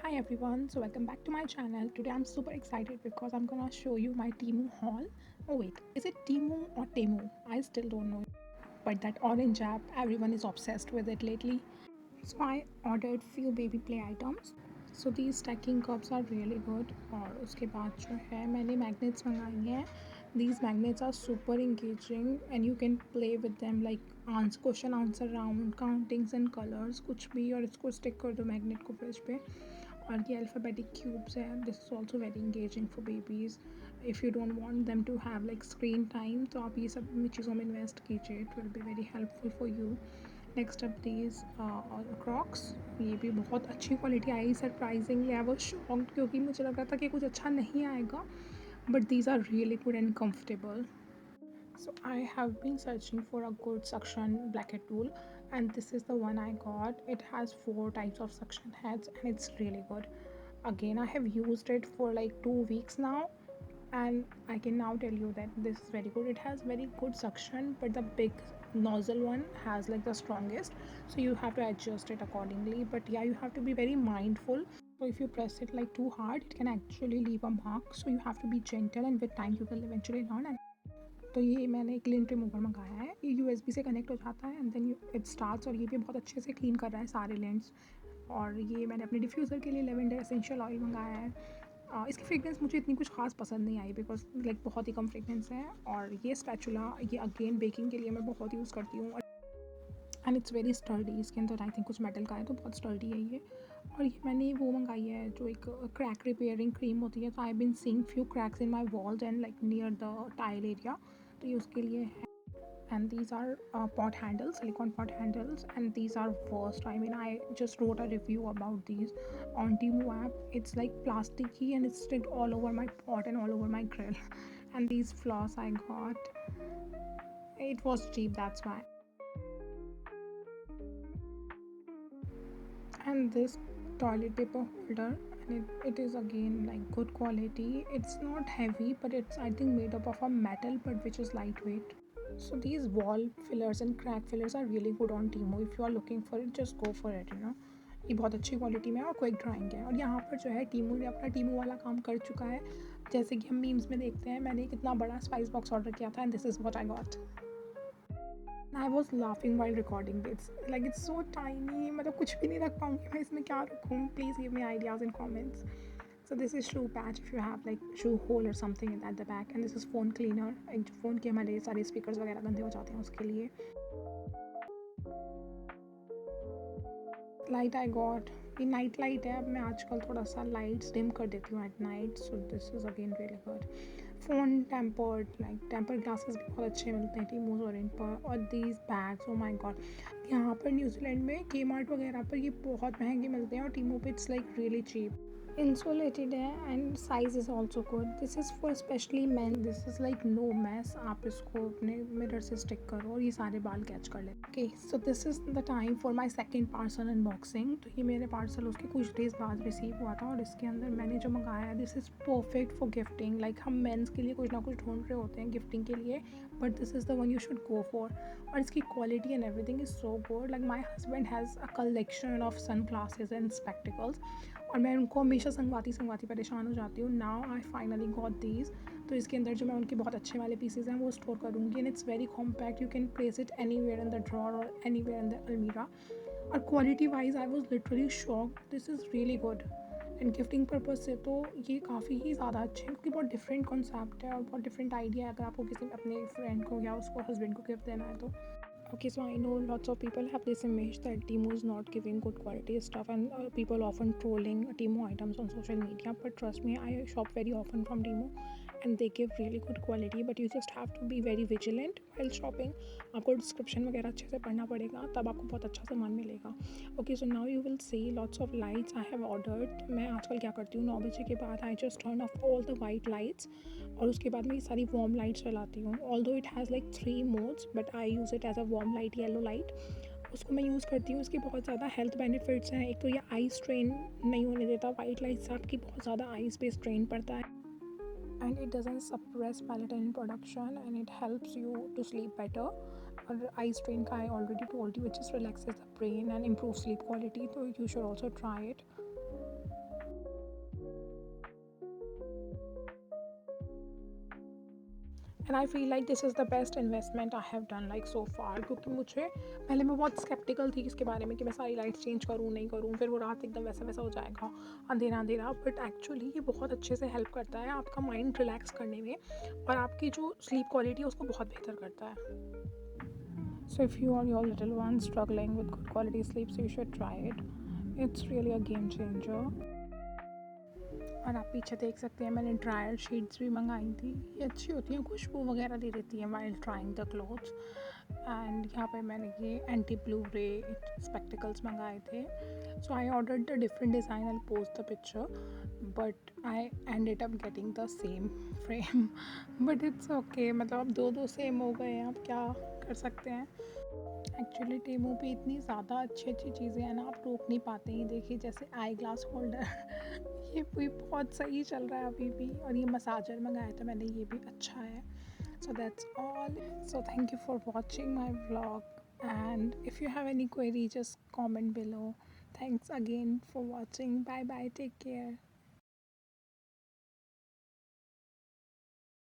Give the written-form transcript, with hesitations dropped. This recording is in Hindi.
Hi everyone, so welcome back to my channel. Today I'm super excited because I'm gonna show you my Temu haul. Oh wait, is it Temu or Temu? I still don't know. But that orange app, everyone is obsessed with it lately. So I ordered few baby play items. So these stacking cups are really good. और उसके बाद जो है मैंने magnets मंगाई हैं. These magnets are super engaging and you can play with them like answer question answer round, countings and colors कुछ भी और इसको stick कर दो magnet को fridge पे. और ये alphabetic cubes है. This is also very engaging for babies. If you don't want them to have like screen time तो आप ये सब चीज़ों में invest कीजिए. It will be very helpful for you. Next up these Crocs. ये भी बहुत अच्छी quality I surprisingly. I was shocked क्योंकि मुझे लग रहा था कि कुछ अच्छा नहीं आएगा, but these are really good and comfortable. So I have been searching for a good suction blanket tool and this is the one I got. It has 4 types of suction heads and it's really good. Again, I have used it for like 2 weeks now and I can now tell you that this is very good. It has very good suction but the big nozzle one has like the strongest, so you have to adjust it accordingly. But yeah, you have to be very mindful. So if you press it like too hard, it can actually leave a mark, so you have to be gentle and with time you will eventually learn. And तो ये मैंने एक लिंट रिमूवर मंगाया है. ये यूएसबी से कनेक्ट हो जाता है एंड देन इट स्टार्ट्स और ये भी बहुत अच्छे से क्लीन कर रहा है सारे लेंट्स. और ये मैंने अपने डिफ्यूज़र के लिए लेवेंडर एसेंशियल ऑयल मंगाया है. इसकी फ्रेगरेंस मुझे इतनी कुछ खास पसंद नहीं आई बिकॉज लाइक बहुत ही कम फ्रेगरेंस है. और ये स्पैचुला ये अगेन बेकिंग के लिए मैं बहुत यूज़ करती हूँ एंड इट्स वेरी स्टर्डी. इसके अंदर आई थिंक कुछ मेटल का है तो बहुत स्टर्डी है ये. और ये मैंने वो मंगाई है जो एक क्रैक रिपेयरिंग क्रीम होती है. तो I been seeing few cracks in my walls and like near the tile area, तो ये उसके लिए है. And these are pot handles, silicone pot handles, and these are worst. I mean, I just wrote a review about these on Temu app. It's like plasticky and it's stick all over my pot and all over my grill. And these floss I got, it was cheap, that's why. And this toilet paper holder, and it is again like good quality. It's not heavy but it's I think made up of a metal but which is lightweight. So these wall fillers and crack fillers are really good on Temu. If you are looking for it, just go for it, you know. ये बहुत अच्छी क्वालिटी में है और क्विक ड्राइंग है. और यहाँ पर जो है टीमू ने अपना टीमू वाला काम कर चुका है. जैसे कि हम मीम्स में देखते हैं, मैंने कितना बड़ा स्पाइस बॉक्स ऑर्डर किया था and this is what I got. I was laughing while recording this. Like it's so tiny. मतलब कुछ भी नहीं रख पाऊँगी मैं इसमें, क्या रखूँ? Please give me ideas in comments. So this is shoe patch if you have like shoe hole or something at the back, and this is phone cleaner. एक जो फ़ोन के हमारे सारे स्पीकर्स वगैरह गंदे हो जाते हैं उसके लिए. लाइट आई गॉट, ये नाइट लाइट है. अब मैं आजकल थोड़ा सा लाइट्स डिम कर देती हूँ at night, so this is again really good. Phone tempered like tempered glasses भी बहुत अच्छे मिलते हैं टीमूज और इन पर. और these bags, oh my god, यहाँ पर न्यूजीलैंड में के मार्ट वगैरह पर ये बहुत महंगे मिलते हैं और टीमू पे it's like really cheap. Insulated है and size is also good. This is for specially man. This is like no mess. आप इसको अपने मिरर से स्टिक करो और ये सारे बाल कैच कर ले. Okay, so this is the time for my second parcel unboxing. तो ये मेरे पार्सल उसके कुछ डेज़ बाद रिसीव हुआ था और इसके अंदर मैंने जो मंगाया, this is perfect for gifting. Like हम मेंस के लिए कुछ ना कुछ ढूंढ रहे होते हैं गिफ्टिंग के लिए, but this is the one you should go for. और इसकी quality and everything is so good. Like my husband has a collection of sunglasses and spectacles और मैं उनको हमेशा संगवाती परेशान हो जाती हूँ. Now I finally got these. तो इसके अंदर जो मैं उनके बहुत अच्छे वाले पीसेज हैं वो स्टोर करूँगी and it's very compact. You can place it anywhere in the drawer और एनी वेयर इन द अलमीरा. और quality wise I was literally shock. This is really good and gifting purpose से तो ये काफ़ी ही ज़्यादा अच्छे हैं क्योंकि बहुत डिफरेंट कॉन्सेप्ट है और बहुत डिफरेंट आइडिया है अगर आपको किसी अपने फ्रेंड को या उसको हस्बैंड को गिफ्ट देना है तो. Okay, so I know lots of people have this image that Temu is not giving good quality stuff and people often trolling Temu items on social media, but trust me, I shop very often from Temu and they give really good quality, but you just have to be very vigilant while shopping. आपको डिस्क्रिप्शन वगैरह अच्छे से पढ़ना पड़ेगा तब आपको बहुत अच्छा सामान मिलेगा. Okay, so now you will see lots of lights I have ordered. मैं आजकल क्या करती हूँ, 9 बजे के बाद I just turn off all the white lights और उसके बाद मैं ये सारी वार्म लाइट्स चलाती हूँ. Although it has like 3 modes but I use it as a warm light, yellow light. उसको मैं यूज़ करती हूँ. इसके बहुत ज़्यादा हेल्थ बेनिफिट्स हैं. एक तो ये आई स्ट्रेन नहीं होने देता. वाइट लाइट से आपकी बहुत ज़्यादा आईज पे स्ट्रेन पड़ता है and it doesn't suppress melatonin production and it helps you to sleep better. और eye strain का I already told you, it just relaxes the brain and improves sleep quality, so you should also try it. And I feel like this is the best investment I have done like so far, क्योंकि मुझे पहले मैं बहुत स्केप्टिकल थी इसके बारे में कि मैं सारी लाइट्स चेंज करूँ नहीं करूँ, फिर वो रात एकदम वैसा वैसा हो जाएगा, अंधेरा अंधेरा। बट एक्चुअली ये बहुत अच्छे से हेल्प करता है आपका माइंड रिलैक्स करने में, और आपकी जो स्लीप क्वालिटी है उसको बहुत बेहतर करता है। So if you or your little one struggling with good quality sleep, so you should try it. It's really a game changer. और आप पीछे देख सकते हैं मैंने ड्रायर शीट्स भी मंगाई थी, ये अच्छी होती हैं, खुशबू वगैरह दे देती हैं while drawing the clothes. And यहाँ पे मैंने ये एंटी ब्लू रे स्पेक्टिकल्स मंगाए थे। So I ordered the different design, I post the picture, but I ended up getting the same frame. But it's okay, मतलब अब दो दो सेम हो गए हैं, आप क्या कर सकते हैं। एक्चुअली टेमू पे इतनी ज़्यादा अच्छी अच्छी चीज़ें हैं ना, आप रोक नहीं पाते हैं। देखिए जैसे आई ग्लास होल्डर ये भी बहुत सही चल रहा है अभी भी, और ये मसाजर मंगाया था मैंने, ये भी अच्छा है। So that's all. So thank you for watching my vlog, and if you have any query just comment below. Thanks again for watching. Bye bye, take care.